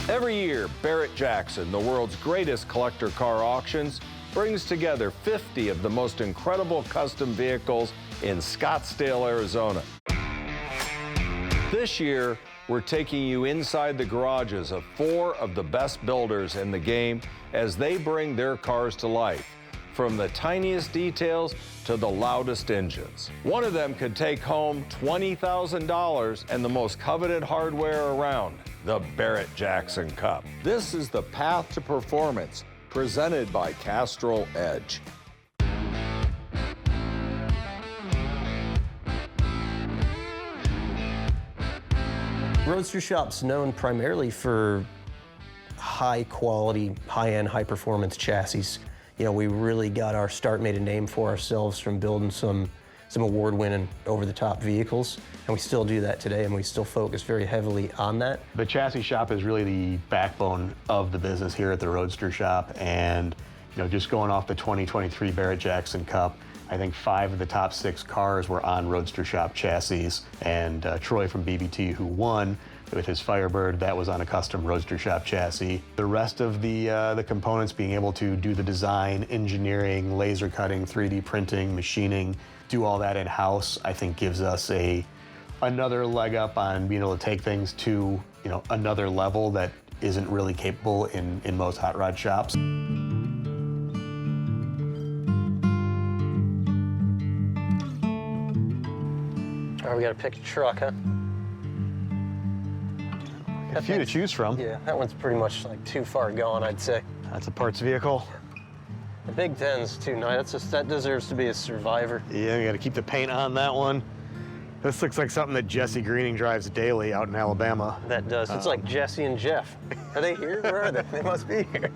Every year, Barrett-Jackson, the world's greatest collector car auctions, brings together 50 of the most incredible custom vehicles in Scottsdale, Arizona. This year, we're taking you inside the garages of 4 of the best builders in the game as they bring their cars to life, from the tiniest details to the loudest engines. One of them could take home $20,000 and the most coveted hardware around, the Barrett-Jackson Cup. This is the path to performance, presented by Castrol EDGE. Roadster Shop's known primarily for high quality, high-end, high-performance chassis. You know, we really got our start, made a name for ourselves from building some award-winning, over-the-top vehicles, and we still do that today, and we still focus very heavily on that. The chassis shop is really the backbone of the business here at the Roadster Shop, and just going off the 2023 Barrett-Jackson Cup, I think 5 of the top 6 cars were on Roadster Shop chassis, and Troy from BBT, who won with his Firebird, that was on a custom Roadster Shop chassis. The rest of the components, being able to do the design, engineering, laser cutting, 3D printing, machining, do all that in-house, I think gives us another leg up on being able to take things to another level that isn't really capable in most hot rod shops. All right, we gotta pick a truck, huh? A few to choose from. Yeah, that one's pretty much like too far gone, I'd say. That's a parts vehicle. The Big Ten's too nice. That deserves to be a survivor. Yeah, you gotta keep the paint on that one. This looks like something that Jesse Greening drives daily out in Alabama. That does. It's like Jesse and Jeff. Are they here? Where are they? They must be here.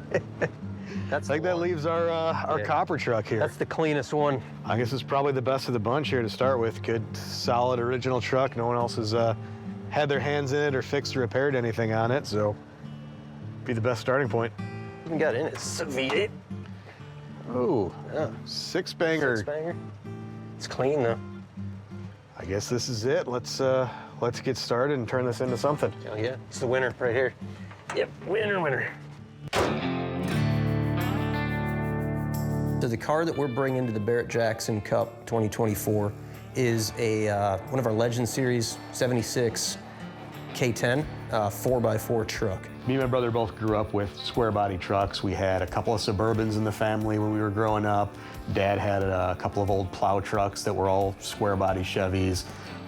I think that leaves our copper truck here. That's the cleanest one. I guess it's probably the best of the bunch here to start with. Good, solid, original truck. No one else has had their hands in it or fixed or repaired anything on it, so be the best starting point. Even got in it. It's a V8. Ooh, yeah. 6-banger. 6-banger. It's clean though. I guess this is it. Let's get started and turn this into something. Oh yeah, it's the winner right here. Yep, winner. So the car that we're bringing to the Barrett-Jackson Cup 2024 is one of our Legend Series 76 K10 4x4 truck. Me and my brother both grew up with square body trucks. We had a couple of Suburbans in the family when we were growing up. Dad had a couple of old plow trucks that were all square body Chevys.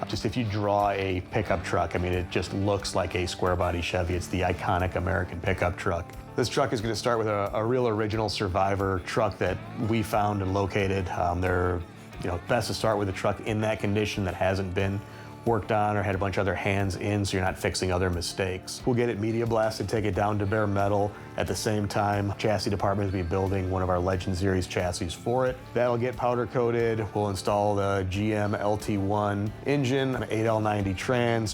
Just if you draw a pickup truck, I mean, it just looks like a square body Chevy. It's the iconic American pickup truck. This truck is going to start with a real original Survivor truck that we found and located. They're best to start with a truck in that condition that hasn't been worked on or had a bunch of other hands in, so you're not fixing other mistakes. We'll get it media blasted, take it down to bare metal. At the same time, chassis department will be building one of our Legend Series chassis for it. That'll get powder coated. We'll install the GM LT1 engine, an 8L90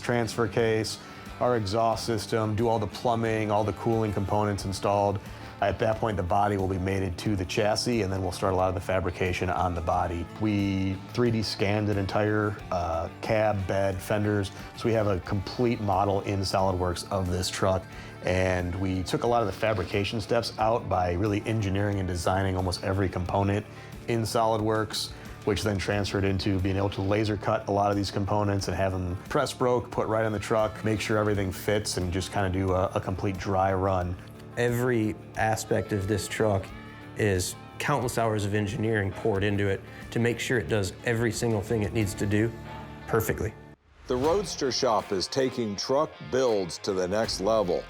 transfer case, our exhaust system, do all the plumbing, all the cooling components installed. At that point, the body will be mated to the chassis, and then we'll start a lot of the fabrication on the body. We 3D scanned an entire cab, bed, fenders, so we have a complete model in SolidWorks of this truck. And we took a lot of the fabrication steps out by really engineering and designing almost every component in SolidWorks, which then transferred into being able to laser cut a lot of these components and have them press broke, put right on the truck, make sure everything fits, and just kind of do a complete dry run. Every aspect of this truck is countless hours of engineering poured into it to make sure it does every single thing it needs to do perfectly. The Roadster Shop is taking truck builds to the next level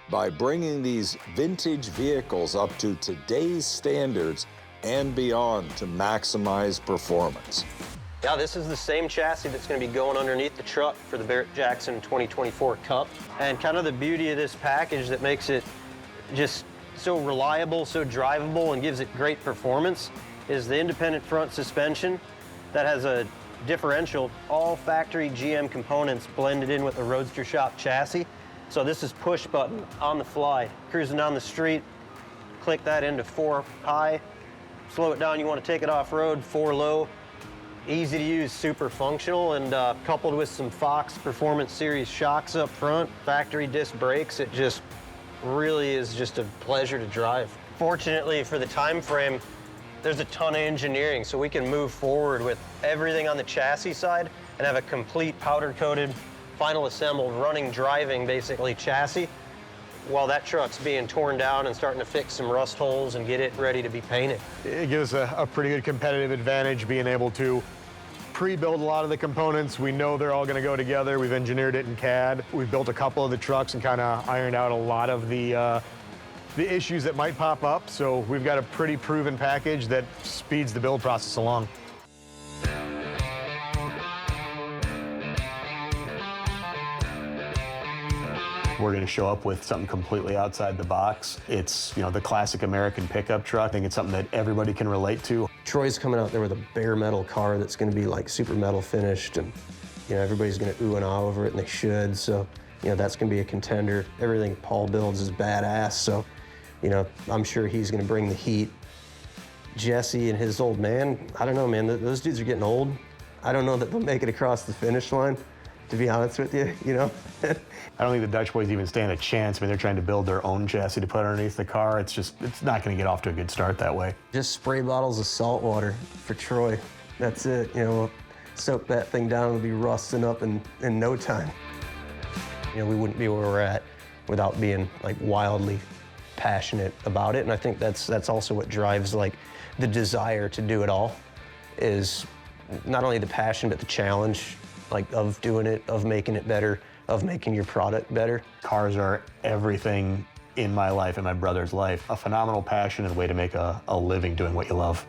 by bringing these vintage vehicles up to today's standards and beyond to maximize performance. Yeah, this is the same chassis that's going to be going underneath the truck for the Barrett-Jackson 2024 Cup. And kind of the beauty of this package that makes it just so reliable, so drivable, and gives it great performance is the independent front suspension that has a differential, all factory GM components blended in with the Roadster Shop chassis. So this is push button on the fly. Cruising down the street, click that into 4 high, slow it down, you want to take it off-road, 4 low. Easy to use, super functional, and coupled with some Fox Performance Series shocks up front, factory disc brakes, it just really is just a pleasure to drive. Fortunately for the time frame, there's a ton of engineering, so we can move forward with everything on the chassis side and have a complete powder-coated, final assembled, running, driving, basically, chassis, while that truck's being torn down and starting to fix some rust holes and get it ready to be painted. It gives us a pretty good competitive advantage being able to pre-build a lot of the components. We know they're all going to go together. We've engineered it in CAD. We've built a couple of the trucks and kind of ironed out a lot of the issues that might pop up. So we've got a pretty proven package that speeds the build process along. We're going to show up with something completely outside the box. It's, the classic American pickup truck. I think it's something that everybody can relate to. Troy's coming out there with a bare metal car that's going to be like super metal finished, and everybody's going to ooh and ah over it, and they should. So that's going to be a contender. Everything Paul builds is badass. So I'm sure he's going to bring the heat. Jesse and his old man, I don't know, man. Those dudes are getting old. I don't know that they'll make it across the finish line, to be honest with you. I don't think the Dutch boys even stand a chance. I mean, they're trying to build their own chassis to put underneath the car. It's not going to get off to a good start that way. Just spray bottles of salt water for Troy. That's it. We'll soak that thing down. It'll be rusting up in no time. We wouldn't be where we're at without being like wildly passionate about it. And I think that's also what drives like the desire to do it all, is not only the passion, but the challenge, like of doing it, of making it better, of making your product better. Cars are everything in my life and my brother's life. A phenomenal passion and way to make a living doing what you love.